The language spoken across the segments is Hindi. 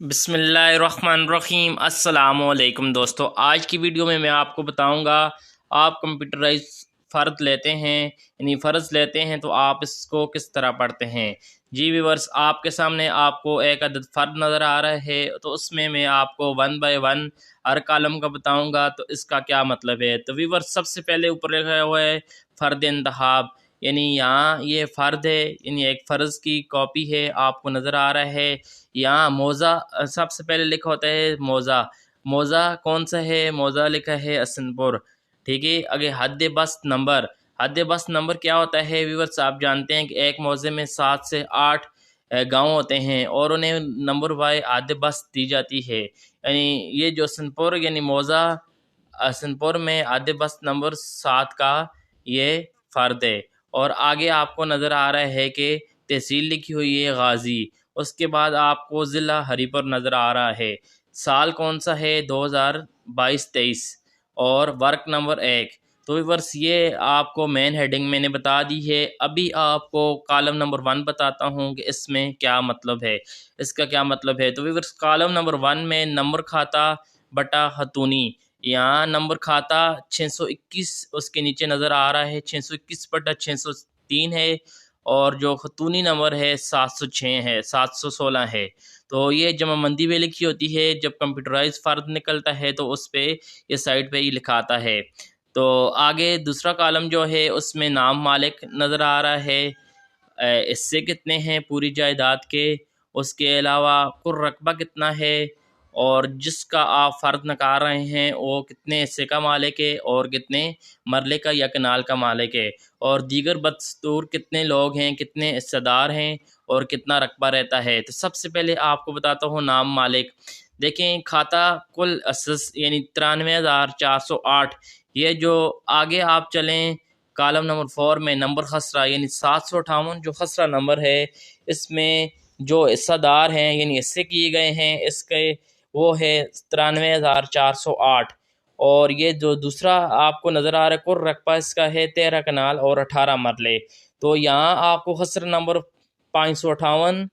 बिस्मिल्लाहिर्रहमानिर्रहीम। अस्सलामुअलैकुम दोस्तों, आज की वीडियो में मैं आपको बताऊंगा आप कंप्यूटराइज फ़र्द लेते हैं यानी फ़र्ज़ लेते हैं तो आप इसको किस तरह पढ़ते हैं। जी व्यूअर्स, आपके सामने आपको एक अदद फ़र्द नज़र आ रहा है, तो उसमें मैं आपको one by one her column का बताऊंगा तो इसका क्या मतलब है। तो व्यूअर्स, सबसे पहले ऊपर लिखा हुआ है फ़र्द इंतखाब, यानी यहाँ ये फ़र्द है, यानी एक फ़र्ज़ की कॉपी है, आपको नज़र आ रहा है। यहाँ मौज़ा सबसे पहले लिखा होता है मौज़ा। मौज़ा कौन सा है? मौज़ा लिखा है हसनपुर। ठीक है, आगे हद बस्त नंबर। हद बस्त नंबर क्या होता है व्यूअर्स? आप जानते हैं कि एक मौज़े में 7 से 8 गाँव होते हैं और उन्हें नंबर बाय हद बस्त दी जाती है। यानी ये जो हसनपुर यानी मौज़ा हसनपुर में हद बस्त नंबर 7 का ये फ़र्द है। और आगे आपको नज़र आ रहा है कि तहसील लिखी हुई है गाज़ी। उसके बाद आपको ज़िला हरीपुर नज़र आ रहा है। साल कौन सा है? 2022-23 और वर्क नंबर 1। तो व्यूअर्स, ये आपको मेन हेडिंग मैंने बता दी है। अभी आपको कॉलम नंबर 1 बताता हूँ कि इसमें क्या मतलब है, इसका क्या मतलब है। तो व्यूअर्स, कॉलम नंबर 1 में नंबर खाता बटा हतूनी, यहाँ नंबर खाता 621 उसके नीचे नज़र आ रहा है, 621 बटा 603 है। और जो खतूनी नंबर है 706 है, 716 है। तो ये जमाबंदी में लिखी होती है, जब कंप्यूटराइज फ़र्द निकलता है तो उस पे ये साइड पे ही लिखाता है। तो आगे दूसरा कॉलम जो है उसमें नाम मालिक नज़र आ रहा है, हिस्से कितने हैं पूरी जायदाद के, उसके अलावा कुल रकबा कितना है, और जिसका आप फ़र्द निकाल रहे हैं वो कितने हिस्से का मालिक है और कितने मरले का या कनाल का मालिक है, और दीगर बदस्तूर कितने लोग हैं, कितने हिस्सेदार हैं और कितना रकबा रहता है। तो सबसे पहले आपको बताता हूँ नाम मालिक। देखें, खाता कुल असस यानी 93,408। ये जो आगे आप चलें कॉलम नंबर 4 में नंबर खसरा यानी 758 जो खसरा नंबर है, इसमें जो हिस्सेदार हैं यानी हिस्से किए गए हैं इसके वो है 93,408। और ये जो दूसरा आपको नज़र आ रहा है कुल रकबा इसका है 13 कनाल और 18 मरले। तो यहाँ आपको खसरा नंबर 558,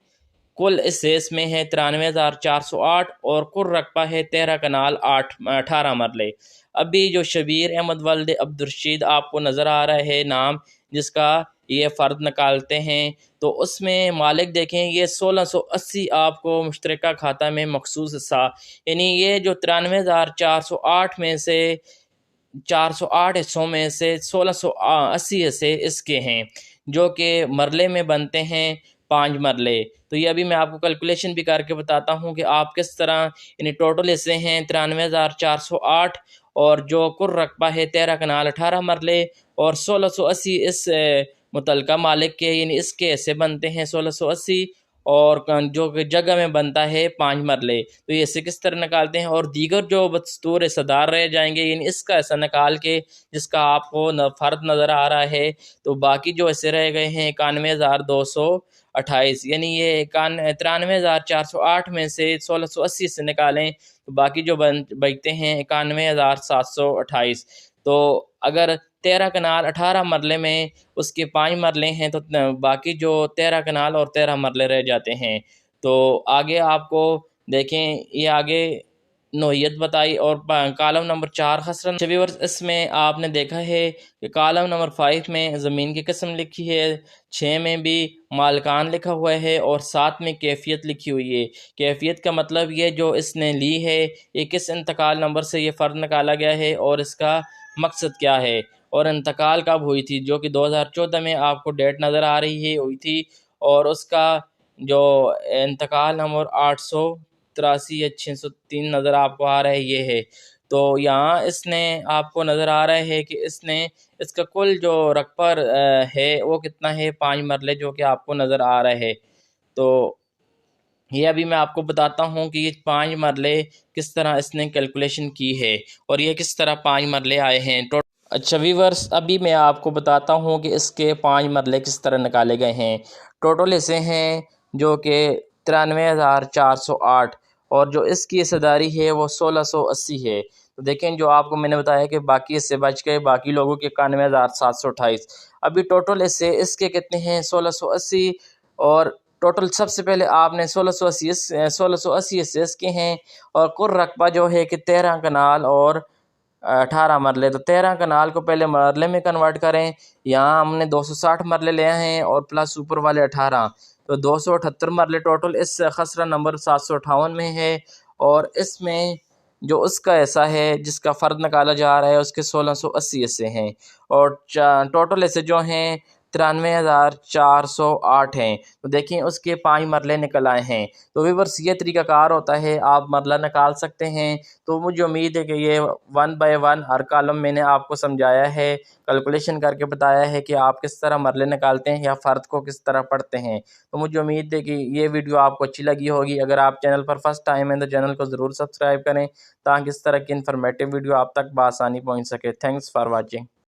कुल इस में है 93,408 और कुल रकबा है 13 कनाल 18 मरले। अभी जो शबीर अहमद वल्द अब्दुलरशीद आपको नज़र आ रहा है नाम, जिसका ये फ़र्द निकालते हैं, तो उसमें मालिक देखें ये 1680 आपको मुश्तरका खाता में मखसूस हिस्सा, यानी ये जो 93,408 में से 408 हिस्सों में से 1680 हिस्से इसके हैं, जो कि मरले में बनते हैं 5 मरले। तो ये अभी मैं आपको कैलकुलेशन भी करके बताता हूँ कि आप किस तरह, यानी टोटल हिस्से हैं 93,408 और जो कुल रकबा है 13 कनाल 18 मरले और 1680 इस मुतलका मालिक के, यानी इसके हिस्से बनते हैं 1680 और जो कि जगह में बनता है 5 मरले। तो ये इसे किस तरह निकालते हैं, और दीगर जो बदस्तूर हिस्सेदार रह जाएंगे यानी इसका हिस्सा निकाल के जिसका आपको फ़र्द नज़र आ रहा है, तो बाकी जो हिस्से रह गए हैं 91,228, यानी ये 93,408 में से 1680 से निकालें तो बाकी जो बचते हैं 91,728। तो अगर 13 कनाल 18 मरले में उसके 5 मरले हैं तो बाकी जो 13 कनाल और 13 मरले रह जाते हैं। तो आगे आपको देखें, ये आगे नोयत बताई और कॉलम नंबर 4 खसरन व्यूअर्स, इसमें आपने देखा है कि कॉलम नंबर 5 में ज़मीन की किस्म लिखी है, 6 में भी मालकान लिखा हुआ है और 7 में कैफियत लिखी हुई है। कैफियत का मतलब ये जो इसने ली है ये किस इंतकाल नंबर से ये फ़र्द निकाला गया है और इसका मकसद क्या है और इंतकाल कब हुई थी, जो कि 2014 में आपको डेट नज़र आ रही है हुई थी, और उसका जो इंतकाल नंबर 883 या 603 नज़र आपको आ रहा है ये है। तो यहाँ इसने आपको नज़र आ रहा है कि इसने इसका कुल जो रकबा है वो कितना है 5 मरले, जो कि आपको नज़र आ रहा है। तो ये अभी मैं आपको बताता हूँ कि ये 5 मरले किस तरह इसने कैलकुलेशन की है और ये किस तरह 5 मरले आए हैं। अच्छा वीवर्स, अभी मैं आपको बताता हूँ कि इसके 5 मरले किस तरह निकाले गए हैं। टोटल हिस्से हैं जो कि 93,408 और जो इसकी हिस्सेदारी है वो 1680 है। तो देखें, जो आपको मैंने बताया कि बाकी हिस्से बच गए, बाकी लोगों के 91,728। अभी टोटल हिस्से इसके कितने हैं 1680 और टोटल सबसे पहले आपने 1680 एस के हैं, और कुल रकबा जो है कि 13 कनाल और 18 मरले। तो 13 कनाल को पहले मरले में कन्वर्ट करें। यहाँ हमने 260 मरले लिए हैं और प्लस ऊपर वाले 18, तो 278 मरले टोटल इस खसरा नंबर 758 में है। और इसमें जो उसका ऐसा है जिसका फ़र्द निकाला जा रहा है उसके 1680 ऐसे हैं, और टोटल ऐसे जो हैं 93,408 हैं। तो देखिए उसके 5 मरले निकल आए हैं। तो व्यूअर्स ये तरीक़ाकार होता है, आप मरला निकाल सकते हैं। तो मुझे उम्मीद है कि ये 1 बाय 1 हर कॉलम मैंने आपको समझाया है, कैलकुलेशन करके बताया है कि आप किस तरह मरले निकालते हैं या फ़र्द को किस तरह पढ़ते हैं। तो मुझे उम्मीद है कि ये वीडियो आपको अच्छी लगी होगी। अगर आप चैनल पर फर्स्ट टाइम हैं तो चैनल को ज़रूर सब्सक्राइब करें ताकि इस तरह की इन्फॉर्मेटिव वीडियो आप तक बआसानी पहुँच सके। Thanks for watching.